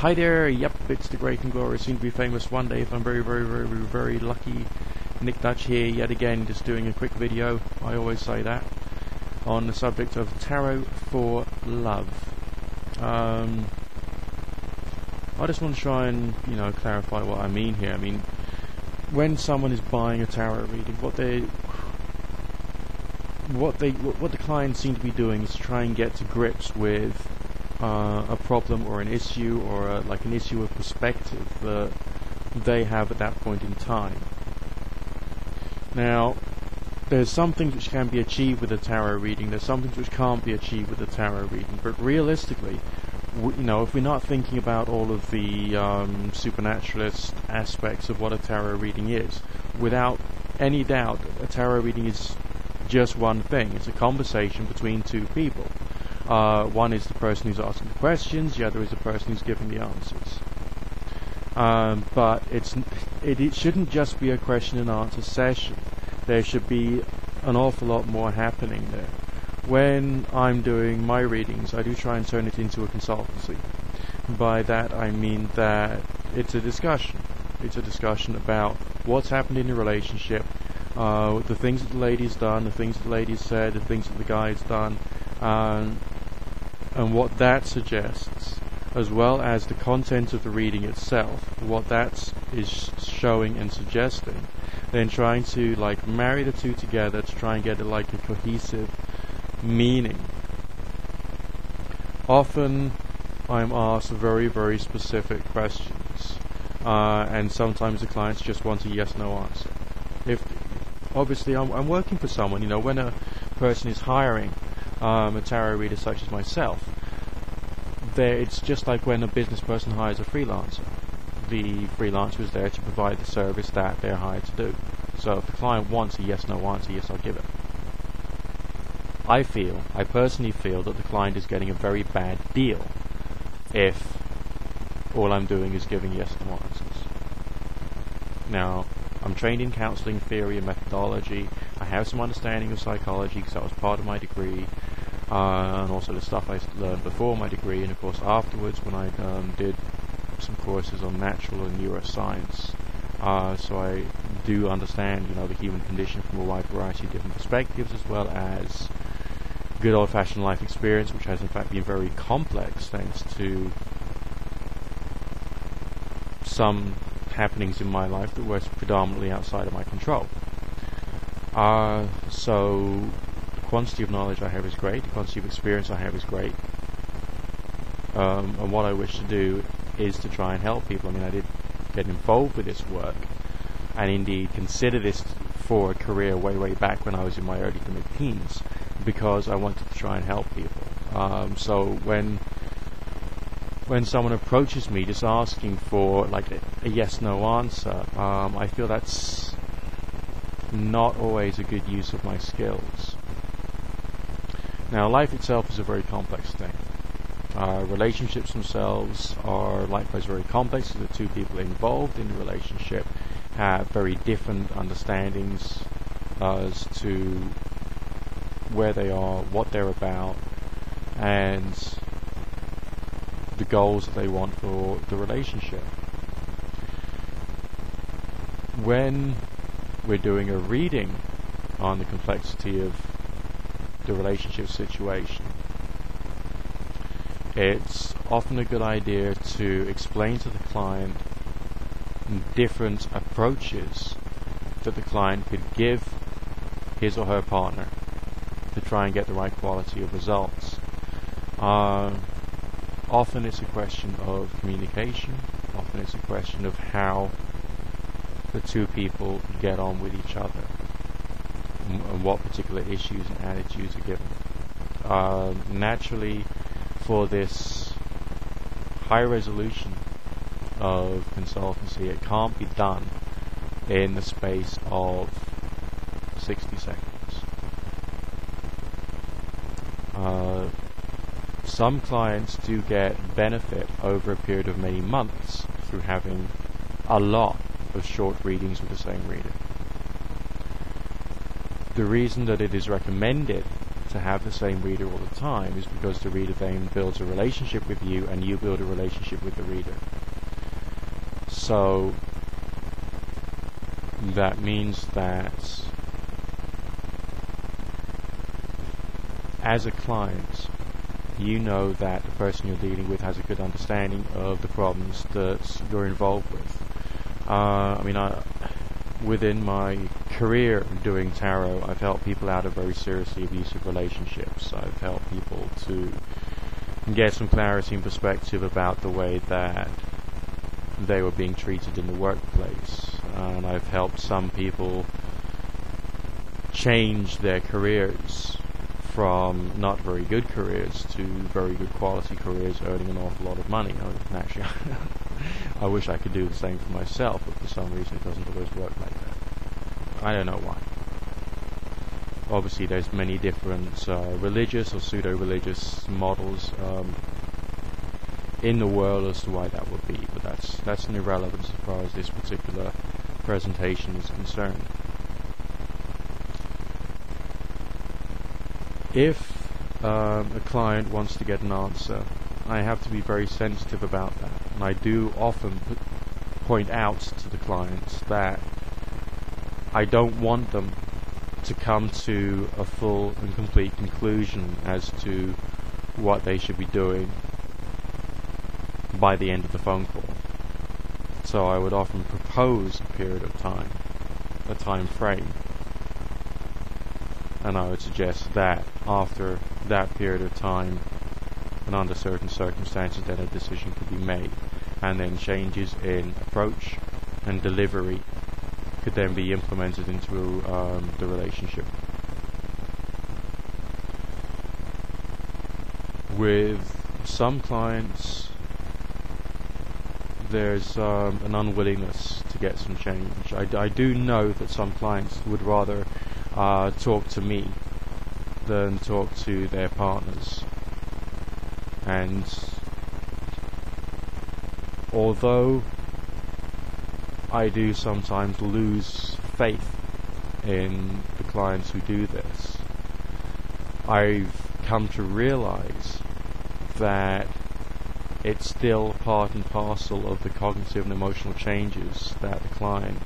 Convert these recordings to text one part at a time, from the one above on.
Hi there, yep, it's the great and glorious, soon to be famous one day if I'm very lucky. NickDutch here, yet again, just doing a quick video, I always say that, on the subject of tarot for love. I just want to try and, clarify what I mean here. I mean, when someone is buying a tarot reading, what the clients seem to be doing is try and get to grips with a problem or an issue or an issue of perspective that they have at that point in time. Now, there's some things which can be achieved with a tarot reading, there's some things which can't be achieved with a tarot reading, but realistically, if we're not thinking about all of the supernaturalist aspects of what a tarot reading is, without any doubt, a tarot reading is just one thing. It's a conversation between two people. One is the person who's asking the questions, the other is the person who's giving the answers. But it shouldn't just be a question and answer session. There should be an awful lot more happening there. When I'm doing my readings, I do try and turn it into a consultancy. By that I mean that it's a discussion. It's a discussion about what's happened in your relationship, the things that the lady's done, the things that the lady's said, the things that the guy's done, and what that suggests, as well as the content of the reading itself, what that is showing and suggesting, then trying to marry the two together to try and get a cohesive meaning. Often I'm asked very, very specific questions, and sometimes the clients just want a yes/no answer. Obviously I'm working for someone, when a person is hiring a tarot reader such as myself, it's just like when a business person hires a freelancer. The freelancer is there to provide the service that they're hired to do. So if the client wants a yes/no answer, yes, I'll give it. I personally feel that the client is getting a very bad deal if all I'm doing is giving yes/no answers. Now, I'm trained in counseling theory and methodology. I have some understanding of psychology because that was part of my degree, and also the stuff I learned before my degree, and of course afterwards when I did some courses on natural and neuroscience. So I do understand, the human condition from a wide variety of different perspectives, as well as good old-fashioned life experience, which has in fact been very complex thanks to some happenings in my life that were predominantly outside of my control. So the quantity of knowledge I have is great, the quantity of experience I have is great, and what I wish to do is to try and help people. I mean, I did get involved with this work and indeed consider this for a career way back when I was in my early to mid-teens, because I wanted to try and help people. So when someone approaches me just asking for a yes/no answer, I feel that's not always a good use of my skills. Now, life itself is a very complex thing. Relationships themselves are likewise very complex. The two people involved in the relationship have very different understandings as to where they are, what they're about, and the goals that they want for the relationship. When we're doing a reading on the complexity of the relationship situation, it's often a good idea to explain to the client different approaches that the client could give his or her partner to try and get the right quality of results. Often it's a question of communication, often it's a question of how the two people get on with each other and what particular issues and attitudes are given. Naturally, for this high resolution of consultancy, it can't be done in the space of 60 seconds. Some clients do get benefit over a period of many months through having a lot of short readings with the same reader. The reason that it is recommended to have the same reader all the time is because the reader then builds a relationship with you and you build a relationship with the reader. So that means that as a client, you know that the person you're dealing with has a good understanding of the problems that you're involved with. Within my career doing tarot, I've helped people out of very seriously abusive relationships. I've helped people to get some clarity and perspective about the way that they were being treated in the workplace. And I've helped some people change their careers from not very good careers to very good quality careers, earning an awful lot of money. Actually, I wish I could do the same for myself, but for some reason it doesn't always work like that. I don't know why. Obviously there's many different religious or pseudo-religious models in the world as to why that would be, but that's an irrelevance as far as this particular presentation is concerned. If a client wants to get an answer, I have to be very sensitive about that, and I do often point out to the clients that I don't want them to come to a full and complete conclusion as to what they should be doing by the end of the phone call. So I would often propose a period of time, a time frame, and I would suggest that after that period of time and under certain circumstances then a decision could be made, and then changes in approach and delivery could then be implemented into the relationship. With some clients there's an unwillingness to get some change. I do know that some clients would rather talk to me than talk to their partners, and although I do sometimes lose faith in the clients who do this, I've come to realize that it's still part and parcel of the cognitive and emotional changes that the client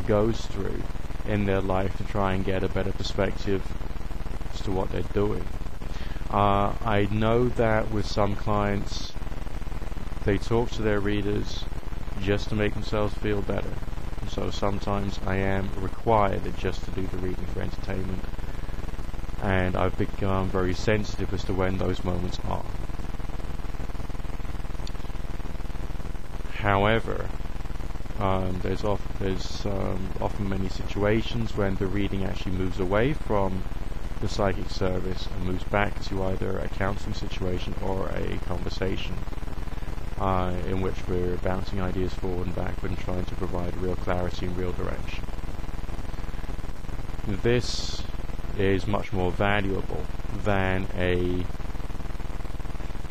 goes through in their life to try and get a better perspective as to what they're doing. I know that with some clients, they talk to their readers just to make themselves feel better. And so sometimes I am required just to do the reading for entertainment, and I've become very sensitive as to when those moments are. However, there's often many situations when the reading actually moves away from the psychic service and moves back to either a counseling situation or a conversation in which we're bouncing ideas forward and backward and trying to provide real clarity and real direction. This is much more valuable than a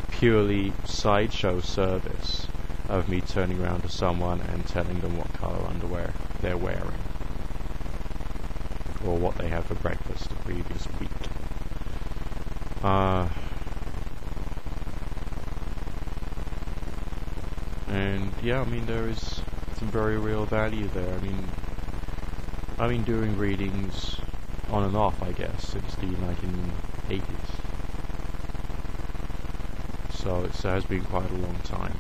purely sideshow service of me turning around to someone and telling them what colour underwear they're wearing or what they had for breakfast the previous week. And yeah, I mean, there is some very real value there. I've been doing readings on and off, I guess, since the 1980s. So it has been quite a long time.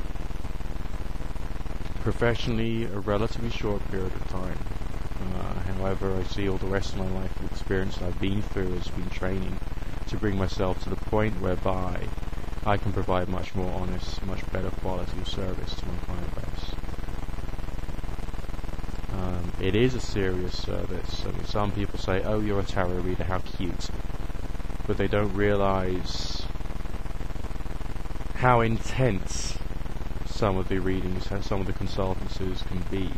Professionally, a relatively short period of time. However, I see all the rest of my life, the experience I've been through has been training to bring myself to the point whereby I can provide much more honest, much better quality of service to my client base. It is a serious service. I mean, some people say, "Oh, you're a tarot reader, how cute," but they don't realize how intense some of the readings, some of the consultancies can be.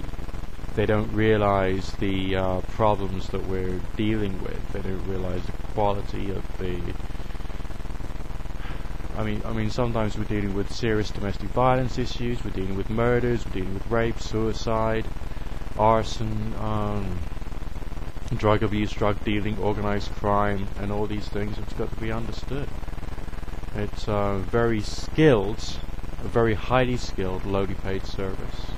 They don't realize the problems that we're dealing with. They don't realize the quality of the... I mean, sometimes we're dealing with serious domestic violence issues, we're dealing with murders, we're dealing with rape, suicide, arson, drug abuse, drug dealing, organized crime, and all these things. It's got to be understood. It's very skilled, a very highly skilled, lowly paid service.